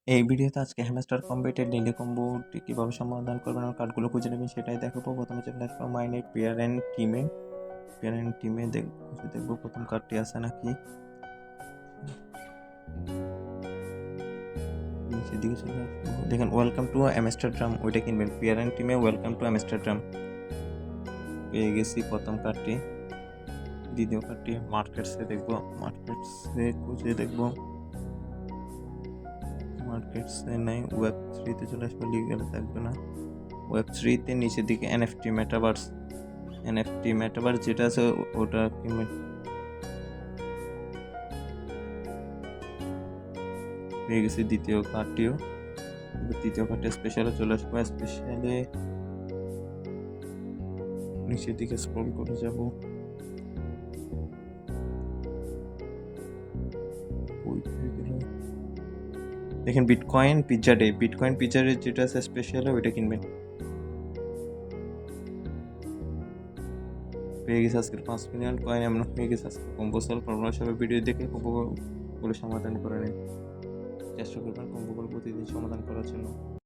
এই ভিডিওতে আজকে হ্যামস্টার কম্বেটের ডেইলি কম্বোটি কীভাবে সমাধান করবেন আর কার্ডগুলো খুঁজে নেবেন সেটাই দেখাবো। প্রথমে চলে আসবো মাইনের পেয়ার অ্যান্ড টিমে দেখবো প্রথম কার্ডটি আছে নাকি। নিচের দিকে চলে আসবো, দেখেন ওয়েলকাম টু অ্যামস্টারডাম, ওইটা কিনবেন। পেয়ার অ্যান্ড টিমে ওয়েলকাম টু অ্যামস্টারডাম পেয়ে গেছি প্রথম কার্ডটি। দ্বিতীয় কার্ডটি মার্কেটসে খুঁজে দেখবো, মার্কেটসে নাই। ওয়েব 3-তে চলে আসবো, লিগালে থাকবে না। ওয়েব 3-তে নিচের দিকে এনএফটি মেটাভার্স যেটা আছে ওটা কিনবেন। পেয়ে গেছি দ্বিতীয় কার্ডটিও। তৃতীয় কার্ডটি স্পেশালে চলে আসবো, স্পেশালে নিচের দিকে স্ক্রল করে যাব। দেখেন বিটকয়েন পিজ্জা ডে যেটা আছে স্পেশালে ওইটা কিনবেন। পেয়ে গেছে আজকের 5 মিলিয়ন কয়েন, এমন হয়ে গেছে আজকে কম্বো সেল। আপনারা সবাই ভিডিও দেখে কম্বোগুলো সমাধান করে নিন, চেষ্টা করবেন কম্বোগুলো প্রতিদিন সমাধান করার জন্য।